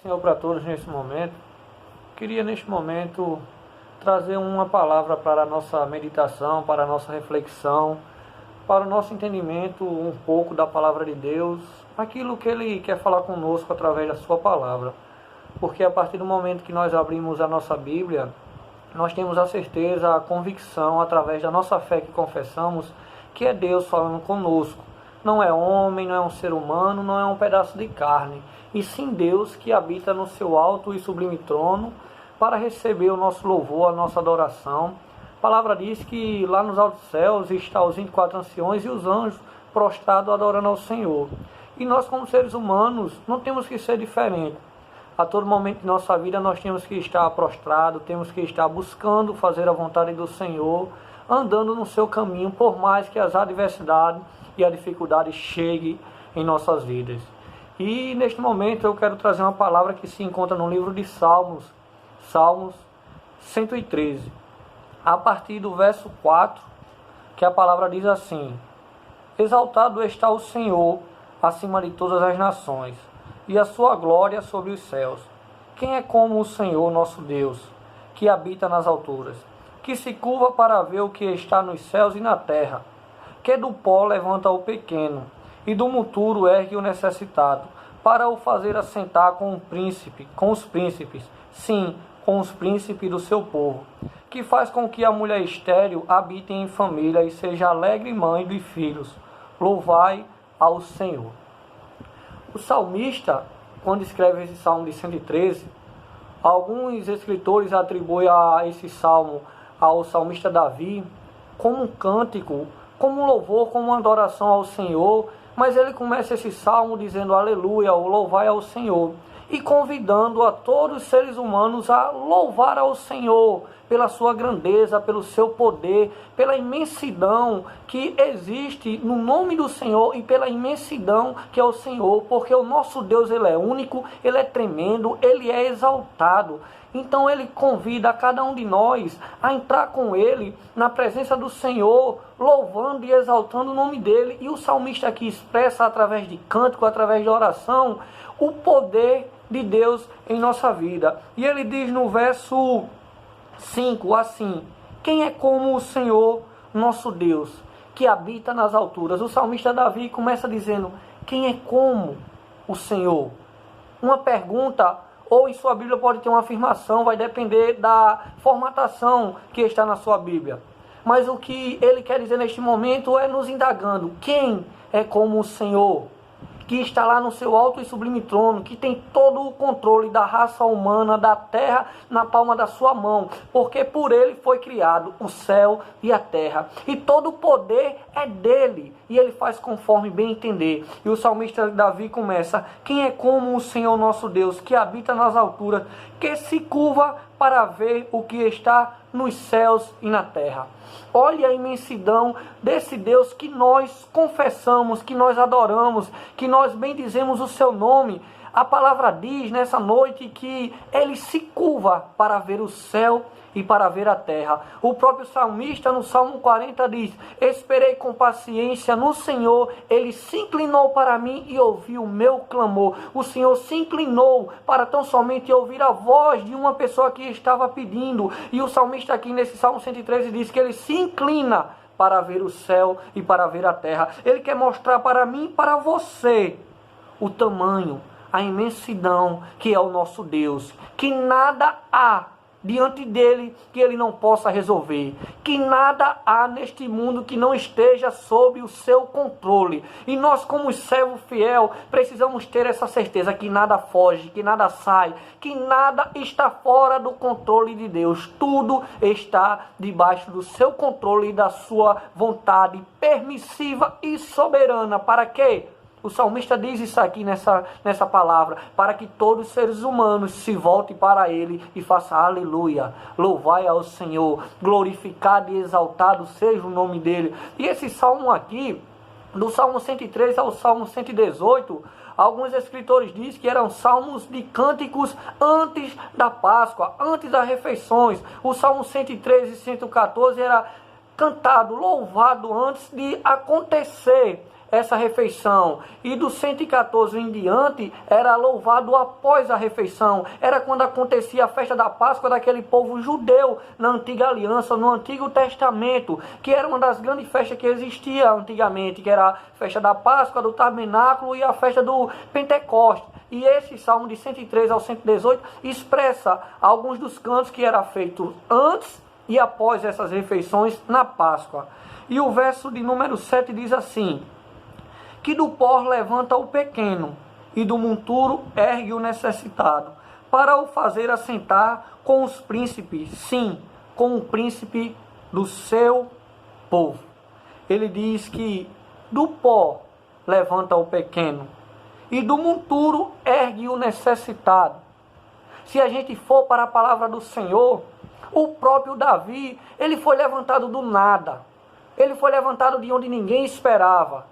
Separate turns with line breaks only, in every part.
Senhor, para todos neste momento. Queria neste momento trazer uma palavra para a nossa meditação, para a nossa reflexão, para o nosso entendimento um pouco da palavra de Deus, aquilo que Ele quer falar conosco através da sua palavra. Porque a partir do momento que nós abrimos a nossa Bíblia, nós temos a certeza, a convicção, através da nossa fé que confessamos, que é Deus falando conosco. Não é homem, não é um ser humano, não é um pedaço de carne, e sim Deus que habita no seu alto e sublime trono para receber o nosso louvor, a nossa adoração. A palavra diz que lá nos altos céus está os 24 anciões e os anjos prostrados adorando ao Senhor. E nós, como seres humanos, não temos que ser diferente. A todo momento de nossa vida nós temos que estar prostrados, temos que estar buscando fazer a vontade do Senhor, andando no seu caminho, por mais que as adversidades e a dificuldade chegue em nossas vidas. E neste momento eu quero trazer uma palavra que se encontra no livro de Salmos, Salmos 113, a partir do verso 4, que a palavra diz assim: Exaltado está o Senhor acima de todas as nações, e a sua glória sobre os céus. Quem é como o Senhor nosso Deus, que habita nas alturas, que se curva para ver o que está nos céus e na terra, que do pó levanta o pequeno, e do monturo ergue o necessitado, para o fazer assentar com os príncipes, sim, com os príncipes do seu povo, que faz com que a mulher estéril habite em família e seja alegre mãe de filhos. Louvai ao Senhor. O salmista, quando escreve esse salmo de 113, alguns escritores atribuem a esse salmo ao salmista Davi como um cântico, como um louvor, como uma adoração ao Senhor, mas ele começa esse salmo dizendo aleluia, ou louvai ao Senhor, e convidando a todos os seres humanos a louvar ao Senhor pela sua grandeza, pelo seu poder, pela imensidão que existe no nome do Senhor e pela imensidão que é o Senhor, porque o nosso Deus, ele é único, ele é tremendo, ele é exaltado. Então ele convida a cada um de nós a entrar com ele na presença do Senhor, louvando e exaltando o nome dele. E o salmista aqui expressa através de cântico, através de oração, o poder de Deus em nossa vida. E ele diz no verso 5 assim: quem é como o Senhor nosso Deus, que habita nas alturas? O salmista Davi começa dizendo: quem é como o Senhor? Uma pergunta, ou em sua Bíblia pode ter uma afirmação, vai depender da formatação que está na sua Bíblia. Mas o que ele quer dizer neste momento é nos indagando: quem é como o Senhor, que está lá no seu alto e sublime trono, que tem todo o controle da raça humana, da terra, na palma da sua mão, porque por ele foi criado o céu e a terra, e todo o poder é dele, e ele faz conforme bem entender. E o salmista Davi começa: quem é como o Senhor nosso Deus, que habita nas alturas, que se curva para ver o que está nos céus e na terra. Olha a imensidão desse Deus que nós confessamos, que nós adoramos, que nós bendizemos o seu nome. A palavra diz nessa noite que ele se curva para ver o céu e para ver a terra. O próprio salmista no Salmo 40 diz: esperei com paciência no Senhor, ele se inclinou para mim e ouviu o meu clamor. O Senhor se inclinou para tão somente ouvir a voz de uma pessoa que estava pedindo. E o salmista aqui nesse Salmo 113 diz que ele se inclina para ver o céu e para ver a terra. Ele quer mostrar para mim e para você o tamanho, a imensidão que é o nosso Deus, que nada há diante dele que ele não possa resolver, que nada há neste mundo que não esteja sob o seu controle. E nós, como servo fiel, precisamos ter essa certeza que nada foge, que nada sai, que nada está fora do controle de Deus. Tudo está debaixo do seu controle e da sua vontade permissiva e soberana. Para quê? O salmista diz isso aqui nessa palavra: para que todos os seres humanos se voltem para ele e façam aleluia, louvai ao Senhor, glorificado e exaltado seja o nome dele. E esse salmo aqui, do Salmo 103 ao Salmo 118, alguns escritores dizem que eram salmos de cânticos antes da Páscoa, antes das refeições. O Salmo 113 e 114 era cantado, louvado antes de acontecer essa refeição. E do 114 em diante, era louvado após a refeição. Era quando acontecia a festa da Páscoa daquele povo judeu, na antiga aliança, no Antigo Testamento, que era uma das grandes festas que existia antigamente, que era a festa da Páscoa, do Tabernáculo e a festa do Pentecostes. E esse Salmo de 103 ao 118 expressa alguns dos cantos que eram feitos antes e após essas refeições na Páscoa. E o verso de número 7 diz assim: que do pó levanta o pequeno, e do monturo ergue o necessitado, para o fazer assentar com os príncipes, sim, com o príncipe do seu povo. Ele diz que do pó levanta o pequeno, e do monturo ergue o necessitado. Se a gente for para a palavra do Senhor, o próprio Davi, ele foi levantado do nada. Ele foi levantado de onde ninguém esperava.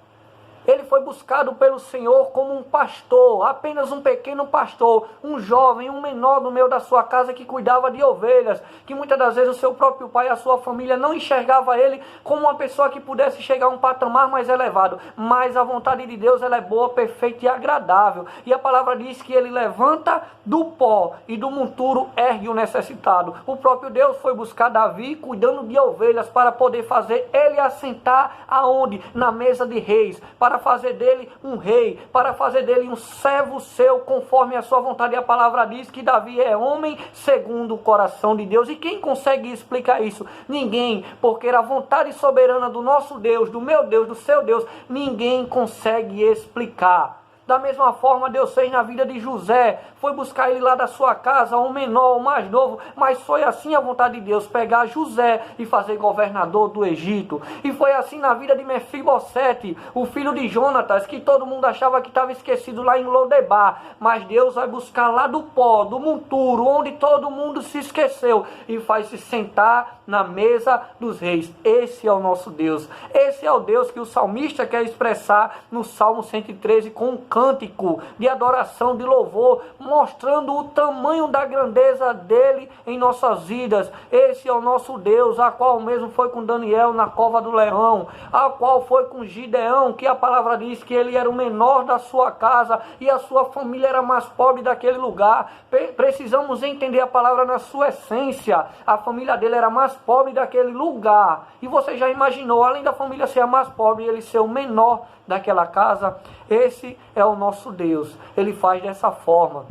Ele foi buscado pelo Senhor como um pastor, apenas um pequeno pastor, um jovem, um menor no meio da sua casa que cuidava de ovelhas, que muitas das vezes o seu próprio pai e a sua família não enxergava ele como uma pessoa que pudesse chegar a um patamar mais elevado. Mas a vontade de Deus, ela é boa, perfeita e agradável. E a palavra diz que ele levanta do pó e do monturo ergue o necessitado. O próprio Deus foi buscar Davi cuidando de ovelhas para poder fazer ele assentar aonde? Na mesa de reis, para fazer dele um rei, para fazer dele um servo seu, conforme a sua vontade. E a palavra diz que Davi é homem segundo o coração de Deus. E quem consegue explicar isso? Ninguém, porque a vontade soberana do nosso Deus, do meu Deus, do seu Deus, ninguém consegue explicar. Da mesma forma, Deus fez na vida de José, foi buscar ele lá da sua casa, um menor, um mais novo, mas foi assim a vontade de Deus, pegar José e fazer governador do Egito. E foi assim na vida de Mefibosete, o filho de Jonatas, que todo mundo achava que estava esquecido lá em Lodebar, mas Deus vai buscar lá do pó, do monturo, onde todo mundo se esqueceu, e faz se sentar na mesa dos reis. Esse é o nosso Deus, esse é o Deus que o salmista quer expressar no Salmo 113 com um cântico de adoração, de louvor, mostrando o tamanho da grandeza dele em nossas vidas. Esse é o nosso Deus, a qual mesmo foi com Daniel na cova do leão, a qual foi com Gideão, que a palavra diz que ele era o menor da sua casa e a sua família era mais pobre daquele lugar. Precisamos entender a palavra na sua essência. A família dele era mais pobre daquele lugar. E você já imaginou, além da família ser a mais pobre, ele ser o menor daquela casa? Esse é o nosso Deus. Ele faz dessa forma.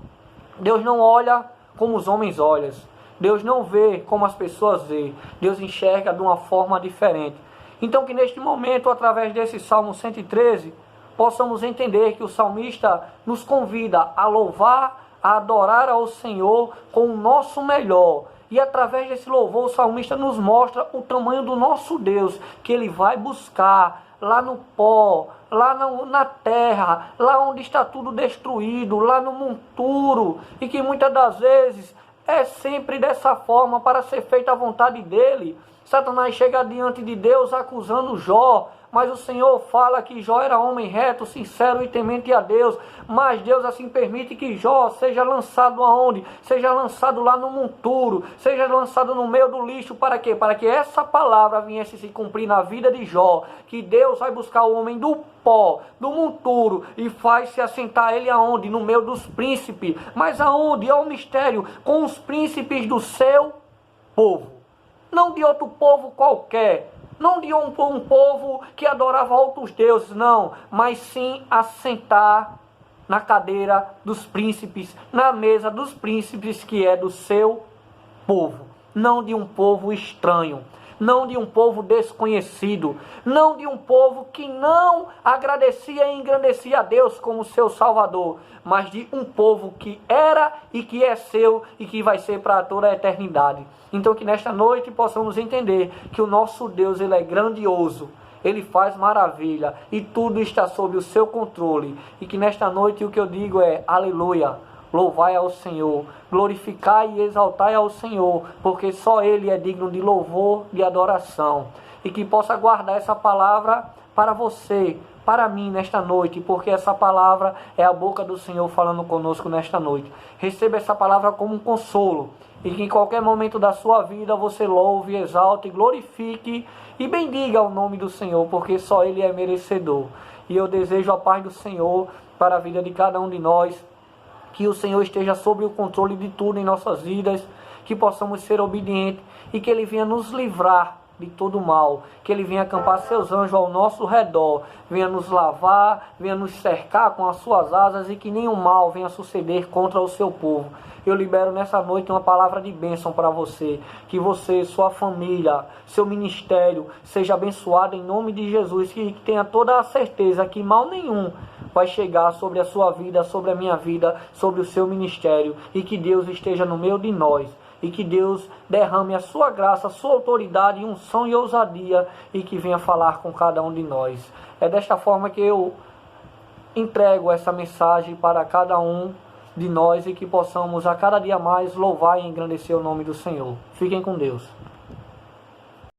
Deus não olha como os homens olham. Deus não vê como as pessoas veem. Deus enxerga de uma forma diferente. Então que neste momento, através desse Salmo 113, possamos entender que o salmista nos convida a louvar, a adorar ao Senhor com o nosso melhor. E através desse louvor, o salmista nos mostra o tamanho do nosso Deus, que ele vai buscar lá no pó, lá na terra, lá onde está tudo destruído, lá no monturo, e que muitas das vezes é sempre dessa forma para ser feita a vontade dele. Satanás chega diante de Deus acusando Jó, mas o Senhor fala que Jó era homem reto, sincero e temente a Deus. Mas Deus assim permite que Jó seja lançado aonde? Seja lançado lá no monturo, seja lançado no meio do lixo. Para quê? Para que essa palavra viesse se cumprir na vida de Jó. Que Deus vai buscar o homem do pó, do monturo, e faz se assentar ele aonde? No meio dos príncipes. Mas aonde? É o mistério. Com os príncipes do seu povo. Não de outro povo qualquer. Não de um povo que adorava outros deuses, não. Mas sim assentar na cadeira dos príncipes, na mesa dos príncipes, que é do seu povo. Não de um povo estranho. Não de um povo desconhecido. Não de um povo que não agradecia e engrandecia a Deus como seu Salvador. Mas de um povo que era e que é seu e que vai ser para toda a eternidade. Então que nesta noite possamos entender que o nosso Deus, ele é grandioso. Ele faz maravilha e tudo está sob o seu controle. E que nesta noite o que eu digo é aleluia. Louvai ao Senhor, glorificai e exaltai ao Senhor, porque só Ele é digno de louvor, de adoração. E que possa guardar essa palavra para você, para mim nesta noite, porque essa palavra é a boca do Senhor falando conosco nesta noite. Receba essa palavra como um consolo, e que em qualquer momento da sua vida você louve, exalte, glorifique e bendiga o nome do Senhor, porque só Ele é merecedor. E eu desejo a paz do Senhor para a vida de cada um de nós. Que o Senhor esteja sobre o controle de tudo em nossas vidas, que possamos ser obedientes e que Ele venha nos livrar de todo mal, que Ele venha acampar seus anjos ao nosso redor, venha nos lavar, venha nos cercar com as suas asas e que nenhum mal venha suceder contra o seu povo. Eu libero nessa noite uma palavra de bênção para você, que você, sua família, seu ministério seja abençoado em nome de Jesus, que tenha toda a certeza que mal nenhum vai chegar sobre a sua vida, sobre a minha vida, sobre o seu ministério, e que Deus esteja no meio de nós, e que Deus derrame a sua graça, a sua autoridade, unção e ousadia, e que venha falar com cada um de nós. É desta forma que eu entrego essa mensagem para cada um de nós e que possamos a cada dia mais louvar e engrandecer o nome do Senhor. Fiquem com Deus.